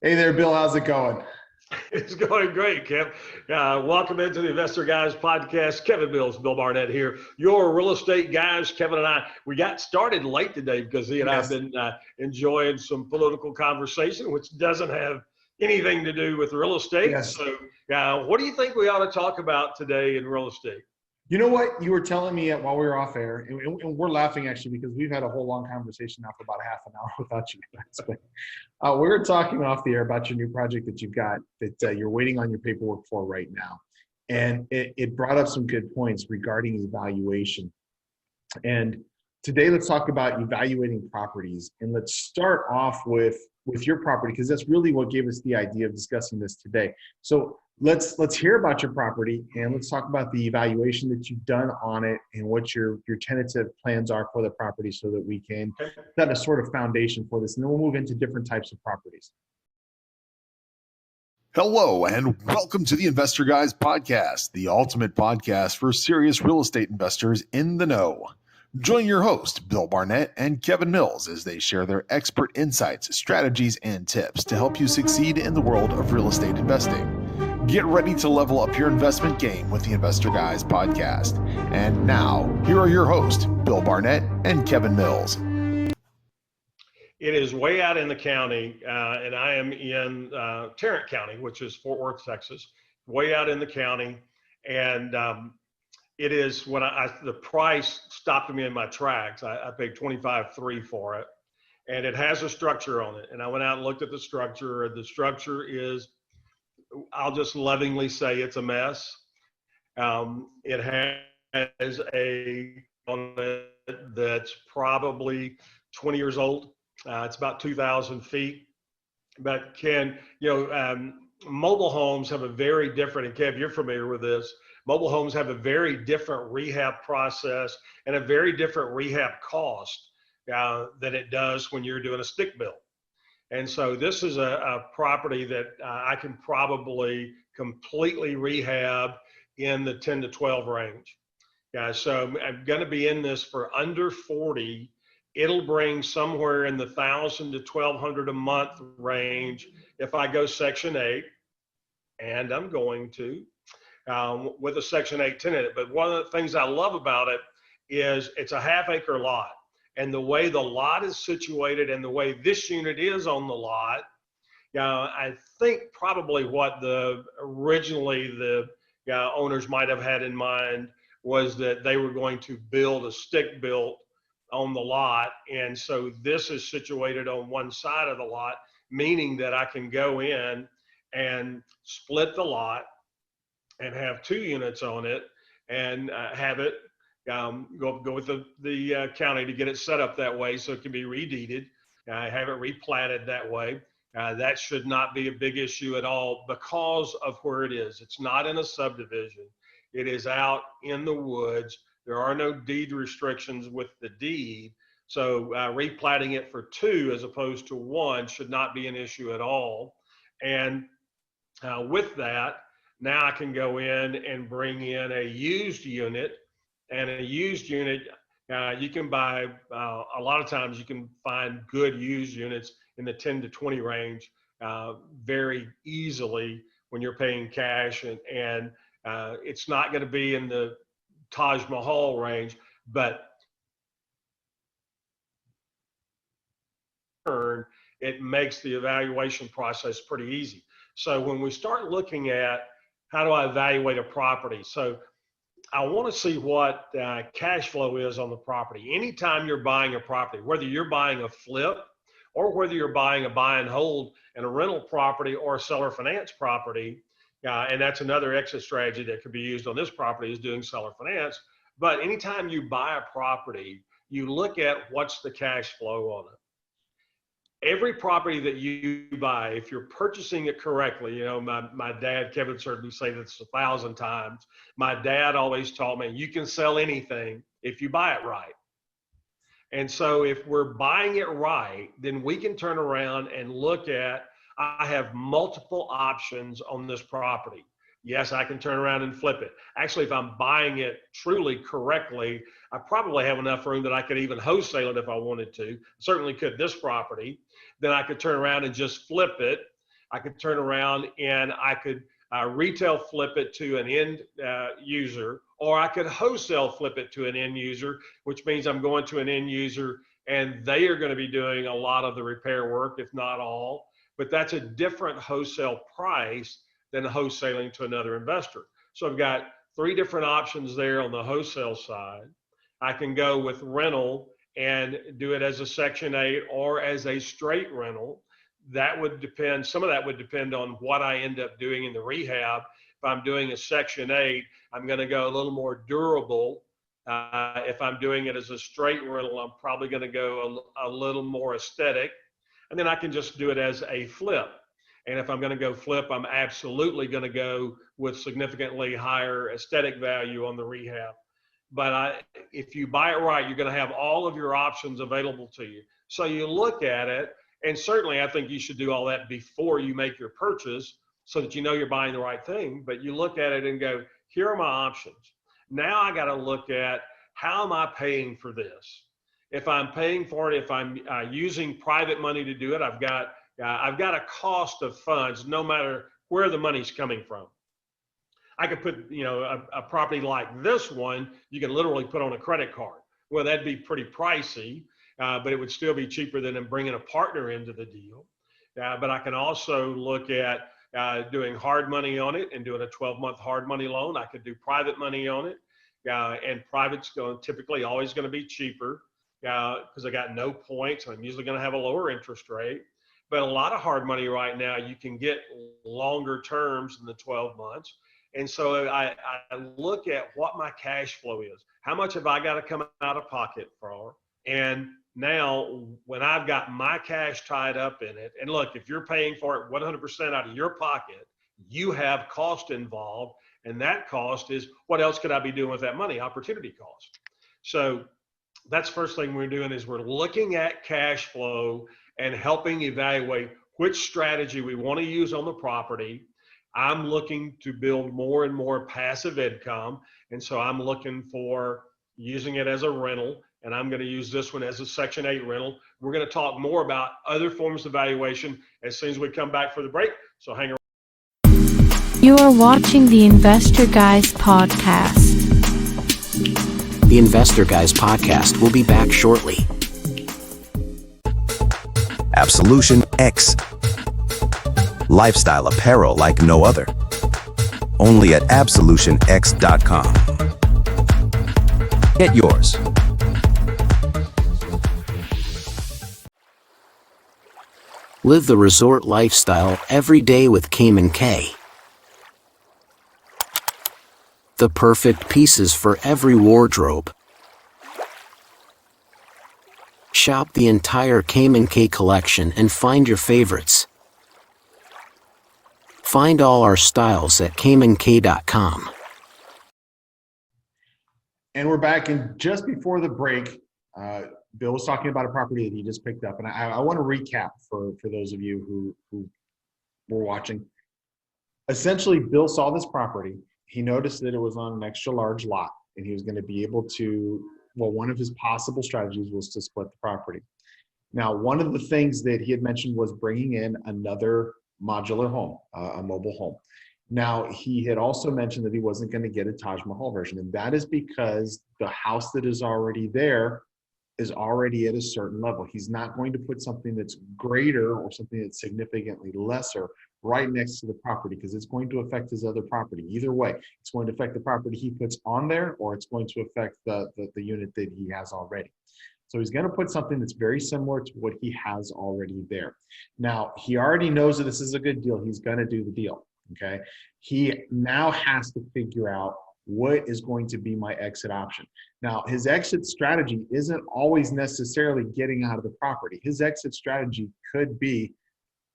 Hey there, Bill. How's it going? It's going great, Kev. Welcome into the Investor Guys podcast. Kevin Mills, Bill Barnett here. Your real estate guys, Kevin and I, we got started late today because he and I have Yes. been enjoying some political conversation, which doesn't have anything to do with real estate. Yes. So, what do you think we ought to talk about today in real estate? You know what? You were telling me while we were off air, and we're laughing actually because we've had a whole long conversation now for about half an hour without you guys. But we were talking off the air about your new project that you've got that you're waiting on your paperwork for right now. And it brought up some good points regarding evaluation. And today, let's talk about evaluating properties. And let's start off with your property because that's really what gave us the idea of discussing this today. So let's hear about your property and let's talk about the evaluation that you've done on it and what your tentative plans are for the property so that we can set a sort of foundation for this. And then we'll move into different types of properties. Hello, and welcome to the Investor Guys podcast, the ultimate podcast for serious real estate investors in the know. Join your host, Bill Barnett and Kevin Mills, as they share their expert insights, strategies, and tips to help you succeed in the world of real estate investing. Get ready to level up your investment game with the Investor Guys podcast. And now, here are your hosts, Bill Barnett and Kevin Mills. It is way out in the county, and I am in Tarrant County, which is Fort Worth, Texas, way out in the county. And it is when the price stopped me in my tracks. I paid $25,300 for it, and it has a structure on it. And I went out and looked at the structure. The structure is, I'll just lovingly say, it's a mess. It has a on it that's probably 20 years old. It's about 2,000 feet. But mobile homes have a very different, and Kev, you're familiar with this, mobile homes have a very different rehab process and a very different rehab cost than it does when you're doing a stick build. And so this is a property that I can probably completely rehab in the 10 to 12 range. So I'm going to be in this for under 40. It'll bring somewhere in the $1,000 to $1,200 a month range if I go Section 8, and I'm going to, with a Section 8 tenant. But one of the things I love about it is it's a half-acre lot. And the way the lot is situated and the way this unit is on the lot, I think probably what originally the owners might have had in mind was that they were going to build a stick built on the lot. And so this is situated on one side of the lot, meaning that I can go in and split the lot and have two units on it and have it go with the county to get it set up that way so it can be redeeded. Have it replatted that way. That should not be a big issue at all because of where it is. It's not in a subdivision. It is out in the woods. There are no deed restrictions with the deed. So replatting it for two as opposed to one should not be an issue at all. And with that, now I can go in and bring in a used unit. And a used unit, you can buy, a lot of times you can find good used units in the 10 to 20 range very easily when you're paying cash. And it's not going to be in the Taj Mahal range, but it makes the evaluation process pretty easy. So when we start looking at how do I evaluate a property? So I want to see what cash flow is on the property. Anytime you're buying a property, whether you're buying a flip or whether you're buying a buy and hold and a rental property or a seller finance property, and that's another exit strategy that could be used on this property is doing seller finance. But anytime you buy a property, you look at what's the cash flow on it. Every property that you buy, if you're purchasing it correctly, my dad, Kevin, heard me say this 1,000 times. My dad always taught me, you can sell anything if you buy it right. And so if we're buying it right, then we can turn around and look at, I have multiple options on this property. Yes, I can turn around and flip it. Actually, if I'm buying it truly correctly, I probably have enough room that I could even wholesale it if I wanted to. Certainly could this property. Then I could turn around and just flip it I could turn around and I could retail flip it to an end user, or I could wholesale flip it to an end user, which means I'm going to an end user and they are going to be doing a lot of the repair work, if not all. But that's a different wholesale price than wholesaling to another investor. So I've got 3 different options there on the wholesale side. I can go with rental and do it as a Section 8 or as a straight rental. That would depend, some of that would depend on what I end up doing in the rehab. If I'm doing a Section 8, I'm going to go a little more durable. If I'm doing it as a straight rental, I'm probably going to go a little more aesthetic. And then I can just do it as a flip. And if I'm going to go flip, I'm absolutely going to go with significantly higher aesthetic value on the rehab. But if you buy it right, you're going to have all of your options available to you. So you look at it, and certainly I think you should do all that before you make your purchase so that you know you're buying the right thing. But you look at it and go, here are my options. Now I got to look at, how am I paying for this? If I'm paying for it, if I'm using private money to do it, I've got a cost of funds, no matter where the money's coming from. I could put, a property like this one, you can literally put on a credit card. Well, that'd be pretty pricey, but it would still be cheaper than bringing a partner into the deal. But I can also look at doing hard money on it and doing a 12-month hard money loan. I could do private money on it, and private's typically always going to be cheaper because I got no points. I'm usually going to have a lower interest rate. But a lot of hard money right now, you can get longer terms than the 12 months. And so I look at what my cash flow is. How much have I got to come out of pocket for? And now when I've got my cash tied up in it, and look, if you're paying for it 100% out of your pocket, you have cost involved. And that cost is, what else could I be doing with that money? Opportunity cost. So that's first thing we're doing, is we're looking at cash flow and helping evaluate which strategy we want to use on the property. I'm looking to build more and more passive income. And so I'm looking for using it as a rental, and I'm going to use this one as a Section 8 rental. We're going to talk more about other forms of valuation as soon as we come back for the break. So hang around. You are watching the Investor Guys podcast. The Investor Guys podcast will be back shortly. Absolution X. Lifestyle apparel like no other. Only at absolutionx.com. Get yours. Live the resort lifestyle every day with Cayman K. The perfect pieces for every wardrobe. Shop the entire Cayman K collection and find your favorites. Find all our styles at caymank.com. And we're back, and just before the break, Bill was talking about a property that he just picked up, and I want to recap for those of you who were watching. Essentially, Bill saw this property. He noticed that it was on an extra large lot, and he was going to be able to, well, one of his possible strategies was to split the property. Now, one of the things that he had mentioned was bringing in another modular home, a mobile home. Now, he had also mentioned that he wasn't going to get a Taj Mahal version, and that is because the house that is already there is already at a certain level. He's not going to put something that's greater or something that's significantly lesser right next to the property, because it's going to affect his other property. Either way, it's going to affect the property he puts on there, or it's going to affect the unit that he has already. So he's going to put something that's very similar to what he has already there. Now, he already knows that this is a good deal. He's going to do the deal, okay? He now has to figure out, what is going to be my exit option? Now, his exit strategy isn't always necessarily getting out of the property. His exit strategy could be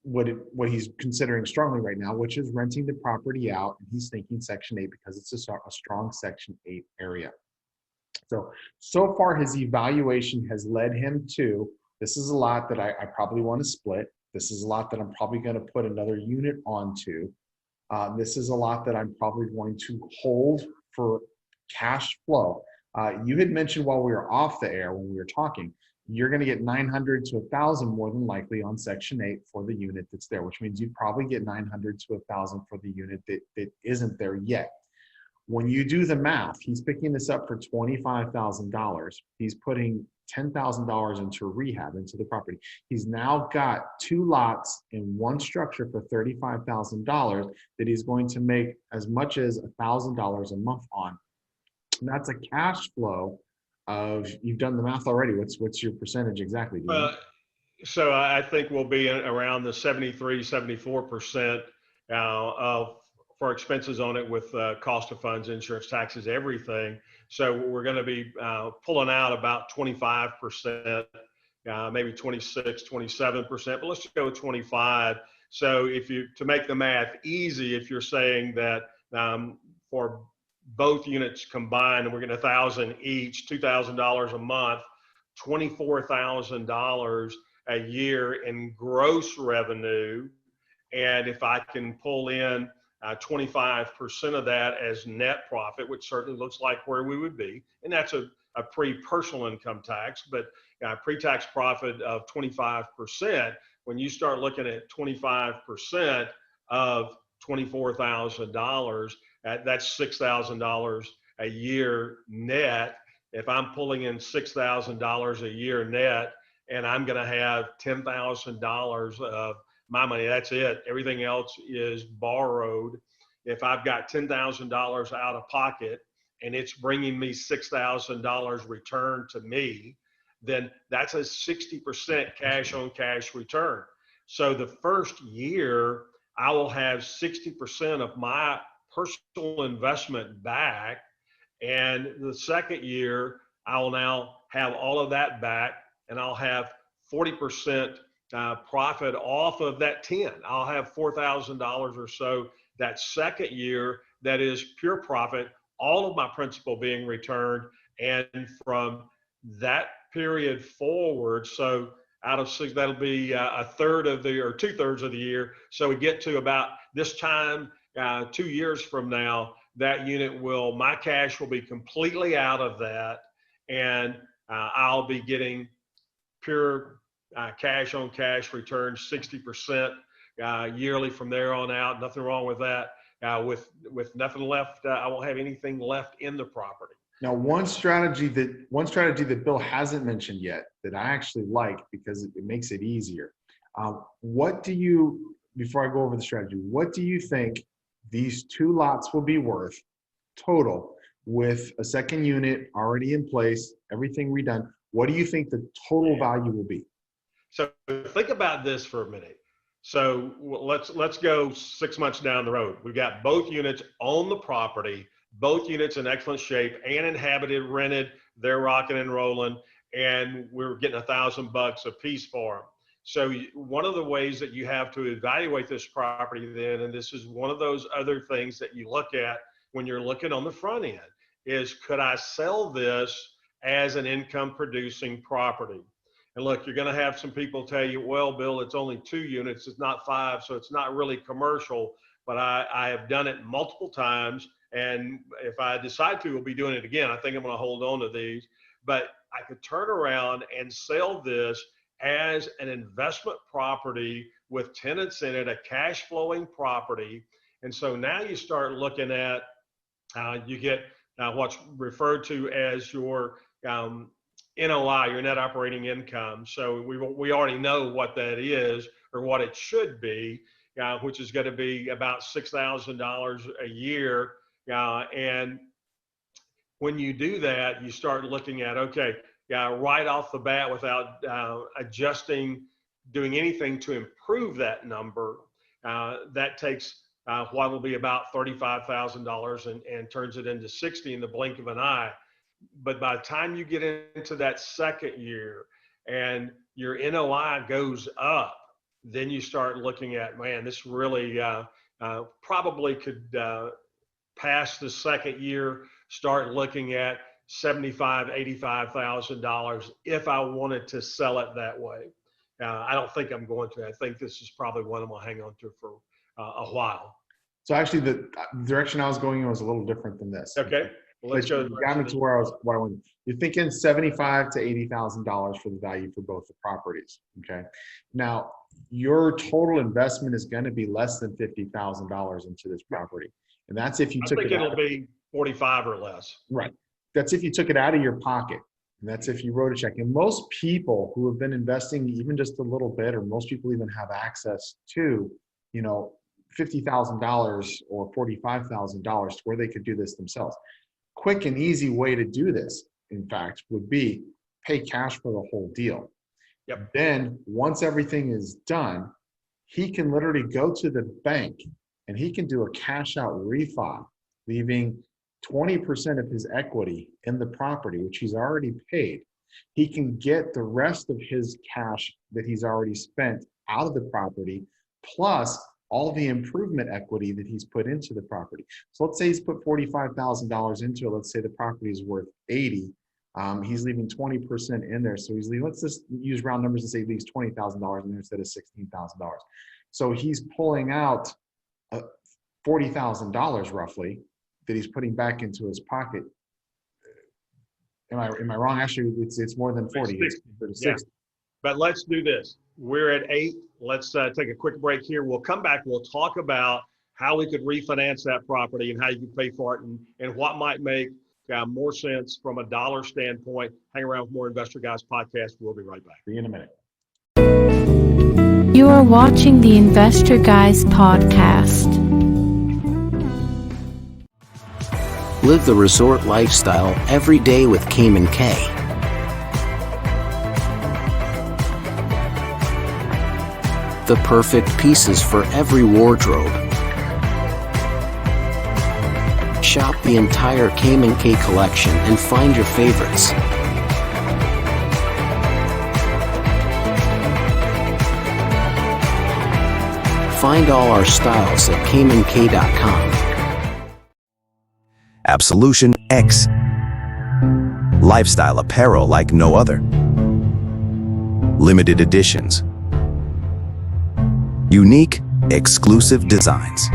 what he's considering strongly right now, which is renting the property out, and he's thinking Section 8 because it's a strong Section 8 area. So far, his evaluation has led him to, this is a lot that I probably want to split. This is a lot that I'm probably going to put another unit onto. This is a lot that I'm probably going to hold for cash flow. You had mentioned while we were off the air, when we were talking, you're going to get 900 to 1,000 more than likely on Section 8 for the unit that's there, which means you'd probably get 900 to 1,000 for the unit that isn't there yet. When you do the math, he's picking this up for $25,000. He's putting $10,000 into rehab, into the property. He's now got 2 lots in one structure for $35,000 that he's going to make as much as $1,000 a month on. And that's a cash flow of, you've done the math already. What's your percentage exactly? Do you know? So I think we'll be around the 73, 74% for expenses on it with cost of funds, insurance, taxes, everything. So we're going to be pulling out about 25%, maybe 26, 27%, but let's just go with 25. So to make the math easy, if you're saying that for both units combined, we're getting $1,000 each, $2,000 a month, $24,000 a year in gross revenue. And if I can pull in 25% of that as net profit, which certainly looks like where we would be, and that's a pre-personal income tax, but pre-tax profit of 25%, when you start looking at 25% of $24,000, that's $6,000 a year net. If I'm pulling in $6,000 a year net, and I'm going to have $10,000 of my money, that's it. Everything else is borrowed. If I've got $10,000 out of pocket and it's bringing me $6,000 return to me, then that's a 60% cash on cash return. So the first year, I will have 60% of my personal investment back. And the second year, I will now have all of that back, and I'll have 40% profit off of that 10. I'll have $4,000 or so that second year that is pure profit, all of my principal being returned. And from that period forward, so out of 6, that'll be a third of the, or 2/3 of the year. So we get to about this time, 2 years from now, that unit my cash will be completely out of that. And I'll be getting pure cash on cash return, 60% yearly from there on out. Nothing wrong with that. With nothing left, I won't have anything left in the property. Now, one strategy that Bill hasn't mentioned yet that I actually like because it makes it easier. Before I go over the strategy, what do you think these 2 lots will be worth total with a second unit already in place, everything redone? What do you think the total value will be? So think about this for a minute. So let's go 6 months down the road. We've got both units on the property, both units in excellent shape and inhabited, rented, they're rocking and rolling, and we're getting $1,000 a piece for them. So one of the ways that you have to evaluate this property then, and this is one of those other things that you look at when you're looking on the front end, is could I sell this as an income producing property? And look, you're going to have some people tell you, well, Bill, it's only 2 units, it's not 5, so it's not really commercial, but I have done it multiple times. And if I decide to, we'll be doing it again. I think I'm going to hold on to these, but I could turn around and sell this as an investment property with tenants in it, a cash flowing property. And so now you start looking at, you get what's referred to as your NOI, your net operating income. So we already know what that is, or what it should be, which is going to be about $6,000 a year. And when you do that, you start looking at, okay, right off the bat, without doing anything to improve that number, that takes what will be about $35,000 and turns it into 60 in the blink of an eye. But by the time you get into that second year and your NOI goes up, then you start looking at, man, this really probably could pass the second year, start looking at $75,000, $85,000 if I wanted to sell it that way. I don't think I'm going to. I think this is probably one I'm going to hang on to for a while. So actually the direction I was going was a little different than this. Okay. Well, let's But go. you got me to where I went. You're thinking $75,000 to $80,000 for the value for both the properties. Okay. Now, your total investment is going to be less than $50,000 into this property, and that's if you I took think it out. it'll be 45 or less. Right. That's if you took it out of your pocket. And that's if you wrote a check. And most people who have been investing even just a little bit, or most people even have access to, $50,000 or $45,000 to where they could do this themselves. Quick and easy way to do this, in fact, would be pay cash for the whole deal. Yep. Then once everything is done, he can literally go to the bank and he can do a cash out refi, leaving 20% of his equity in the property, which he's already paid. He can get the rest of his cash that he's already spent out of the property, plus all the improvement equity that he's put into the property. So let's say he's put $45,000 into it. Let's say the property is worth 80. He's leaving 20% in there. So he's leaving, let's just use round numbers and say he leaves $20,000 in there instead of $16,000. So he's pulling out $40,000 roughly that he's putting back into his pocket. Am I wrong? Actually, it's more than 40. It's 60. Yeah. But let's do this. We're at 8. Let's take a quick break here. We'll come back. We'll talk about how we could refinance that property and how you could pay for it, and what might make more sense from a dollar standpoint. Hang around with more Investor Guys podcast. We'll be right back. See you in a minute. You are watching the Investor Guys podcast. Live the resort lifestyle every day with Cayman K. The perfect pieces for every wardrobe. Shop the entire Cayman K collection and find your favorites. Find all our styles at CaymanK.com. Absolution X. Lifestyle apparel like no other. Limited editions. Unique, exclusive designs.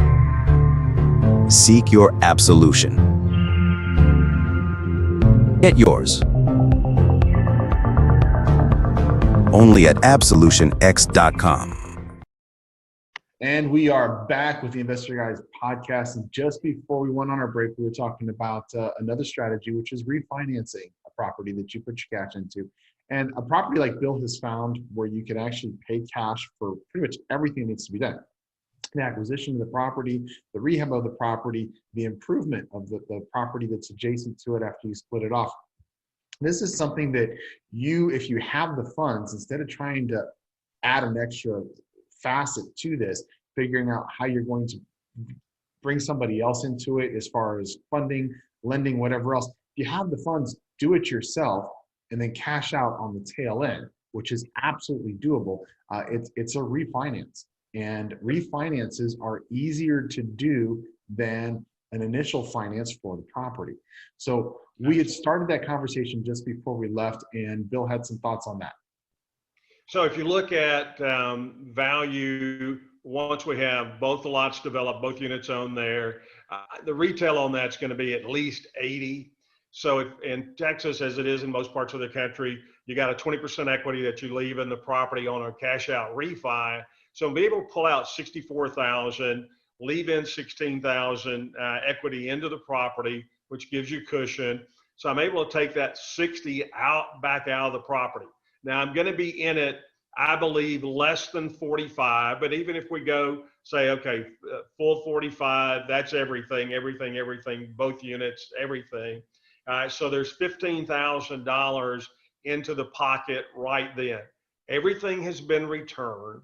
Seek your absolution. Get yours. Only at absolutionx.com. And we are back with the Investor Guys podcast. And just before we went on our break, we were talking about another strategy, which is refinancing a property that you put your cash into. And a property like Bill has found where you can actually pay cash for pretty much everything that needs to be done. The acquisition of the property, the rehab of the property, the improvement of the property that's adjacent to it after you split it off. This is something that if you have the funds, instead of trying to add an extra facet to this, figuring out how you're going to bring somebody else into it as far as funding, lending, whatever else. If you have the funds, do it yourself and then cash out on the tail end, which is absolutely doable. It's a refinance, and refinances are easier to do than an initial finance for the property. So we had started that conversation just before we left, and Bill had some thoughts on that. So if you look at value, once we have both the lots developed, both units owned there, the retail on that's going to be at least 80. So if in Texas, as it is in most parts of the country, you got a 20% equity that you leave in the property on a cash out refi. So be able to pull out 64,000, leave in 16,000 equity into the property, which gives you cushion. So I'm able to take that 60 back out of the property. Now I'm going to be in it, I believe, less than 45, but even if we go say, okay, full 45, that's everything, both units, everything. So there's $15,000 into the pocket right then. Everything has been returned,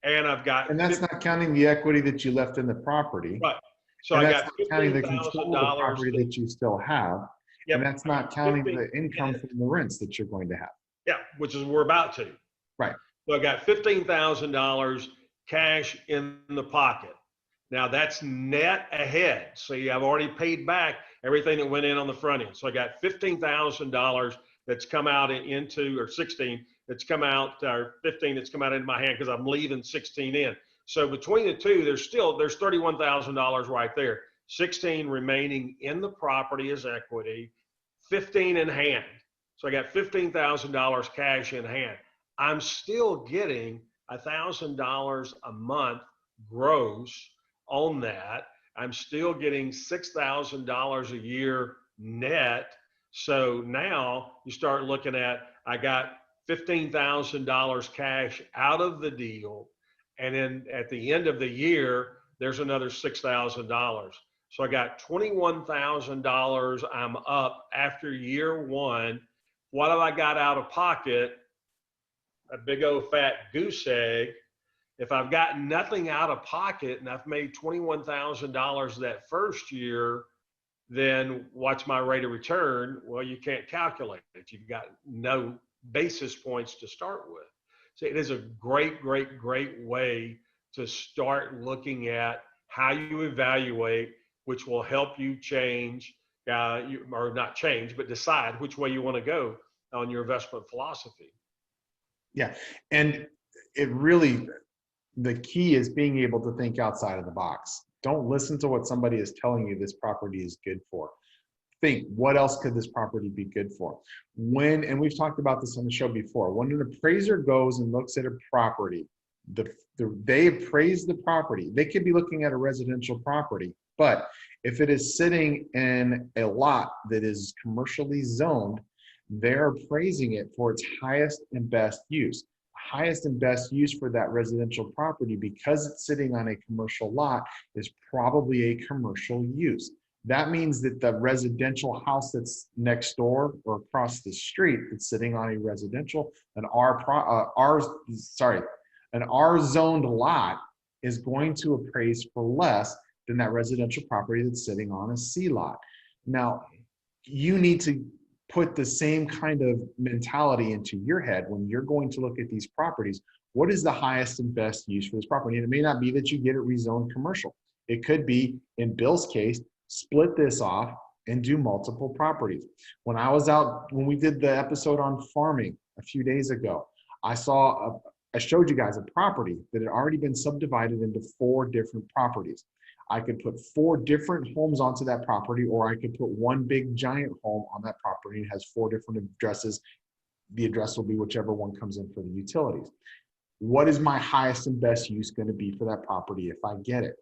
and I've got. And that's not counting the equity that you left in the property. Right. So and I that's got not counting the control of the property that you still have. Yep. And that's not counting the income from the rents that you're going to have. Yeah, which is we're about to. Right. So I got $15,000 cash in the pocket. Now that's net ahead. See, I've already paid back everything that went in on the front end. So I got $15,000 that's come out into, or 16 that's come out, or 15 that's come out into my hand because I'm leaving 16 in. So between the two, there's $31,000 right there. 16 remaining in the property as equity, 15 in hand. So I got $15,000 cash in hand. I'm still getting $1,000 a month gross on that. I'm still getting $6,000 a year net. So now you start looking at, I got $15,000 cash out of the deal. And then at the end of the year, there's another $6,000. So I got $21,000 I'm up after year one. What have I got out of pocket? A big old fat goose egg. If I've got nothing out of pocket and I've made $21,000 that first year, then what's my rate of return? Well, you can't calculate it. You've got no basis points to start with. So it is a great, great, great way to start looking at how you evaluate, which will help you change, or not change, but decide which way you want to go on your investment philosophy. Yeah. And it really, the key is being able to think outside of the box. Don't listen to what somebody is telling you this property is good for. Think, what else could this property be good for? And we've talked about this on the show before, when an appraiser goes and looks at a property, they appraise the property. They could be looking at a residential property, but if it is sitting in a lot that is commercially zoned, they're appraising it for its highest and best use. Highest and best use for that residential property, because it's sitting on a commercial lot, is probably a commercial use. That means that the residential house that's next door or across the street that's sitting on a residential, an R zoned lot is going to appraise for less than that residential property that's sitting on a C lot. Now, you need to put the same kind of mentality into your head when you're going to look at these properties. What is the highest and best use for this property? And it may not be that you get it rezoned commercial. It could be, in Bill's case, split this off and do multiple properties. When we did the episode on farming a few days ago, I showed you guys a property that had already been subdivided into 4 different properties. I could put 4 different homes onto that property, or I could put one big giant home on that property. It has 4 different addresses. The address will be whichever one comes in for the utilities. What is my highest and best use going to be for that property if I get it?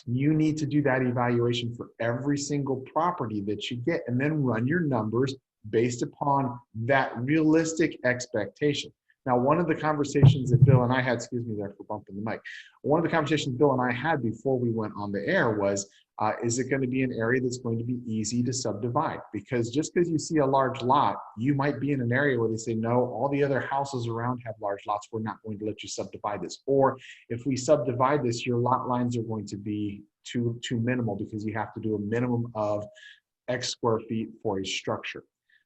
You need to do that evaluation for every single property that you get, and then run your numbers based upon that realistic expectation. Now, one of the conversations that Bill and I had, excuse me there for bumping the mic. One of the conversations Bill and I had before we went on the air was, is it going to be an area that's going to be easy to subdivide? Because just because you see a large lot, you might be in an area where they say, no, all the other houses around have large lots. We're not going to let you subdivide this. Or if we subdivide this, your lot lines are going to be too minimal, because you have to do a minimum of X square feet for a structure.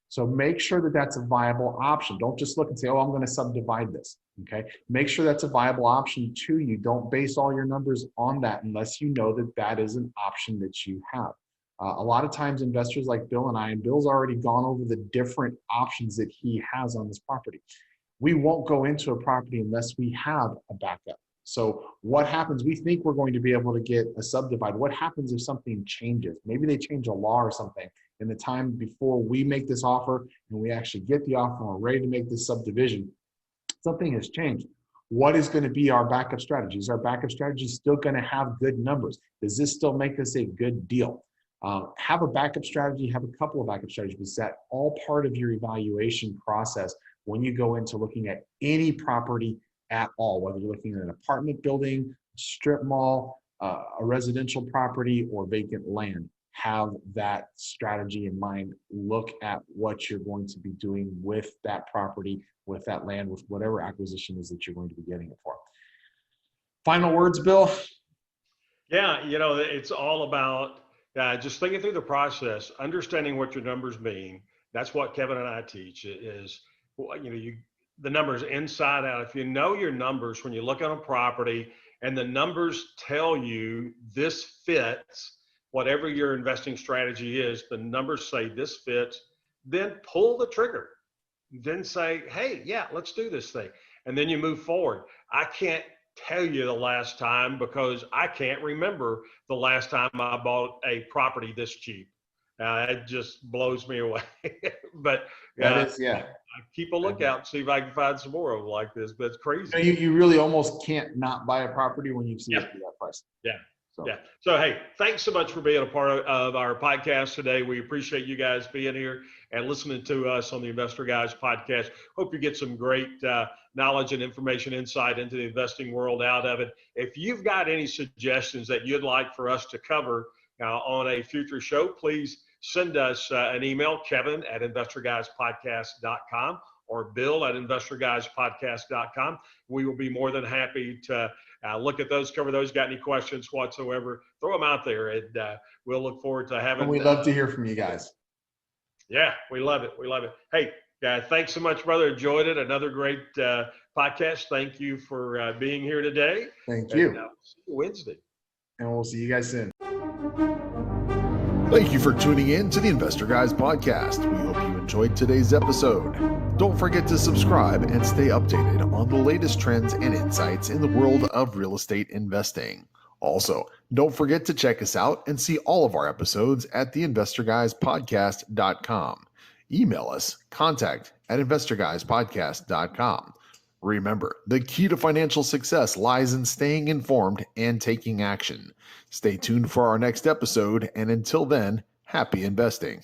So make sure that that's a viable option. Don't just look and say, oh, I'm going to subdivide this. Okay. Make sure that's a viable option to you. Don't base all your numbers on that unless you know that that is an option that you have. A lot of times investors like Bill and I, and Bill's already gone over the different options that he has on this property. We won't go into a property unless we have a backup. So what happens? We think we're going to be able to get a subdivide. What happens if something changes? Maybe they change a law or something in the time before we make this offer and we actually get the offer and we're ready to make this subdivision. Something has changed. What is going to be our backup strategy? Is our backup strategy still going to have good numbers? Does this still make us a good deal? Have a backup strategy, have a couple of backup strategies. Is that all part of your evaluation process when you go into looking at any property at all, whether you're looking at an apartment building, strip mall, a residential property, or vacant land? Have that strategy in mind. Look at what you're going to be doing with that property, with that land, with whatever acquisition is that you're going to be getting it for. Final words, Bill? Yeah, it's all about just thinking through the process, understanding what your numbers mean. That's what Kevin and I teach is, the numbers inside out. If you know your numbers when you look at a property and the numbers tell you this fits, whatever your investing strategy is, the numbers say this fits, then pull the trigger. Then say, hey, yeah, let's do this thing. And then you move forward. I can't tell you the last time because I can't remember the last time I bought a property this cheap. It just blows me away. But That is, yeah. I keep a lookout, see if I can find some more of them like this. But it's crazy. You really almost can't not buy a property when you see it for that price. Yeah. So. Yeah. So, hey, thanks so much for being a part of our podcast today. We appreciate you guys being here and listening to us on the Investor Guys podcast. Hope you get some great knowledge and information, insight into the investing world out of it. If you've got any suggestions that you'd like for us to cover on a future show, please send us an email, kevin@investorguyspodcast.com or bill@investorguyspodcast.com. We will be more than happy to look at those, cover those. Got any questions whatsoever, throw them out there, and we'll look forward to having. And we'd love to hear from you guys. Yeah, we love it. We love it. Hey, thanks so much, brother. Enjoyed it. Another great podcast. Thank you for being here today. Thank you. And, see you Wednesday. And we'll see you guys soon. Thank you for tuning in to the Investor Guys podcast. We hope you enjoyed today's episode. Don't forget to subscribe and stay updated on the latest trends and insights in the world of real estate investing. Also, don't forget to check us out and see all of our episodes at theinvestorguyspodcast.com. Email us, contact@investorguyspodcast.com. Remember, the key to financial success lies in staying informed and taking action. Stay tuned for our next episode, and until then, happy investing.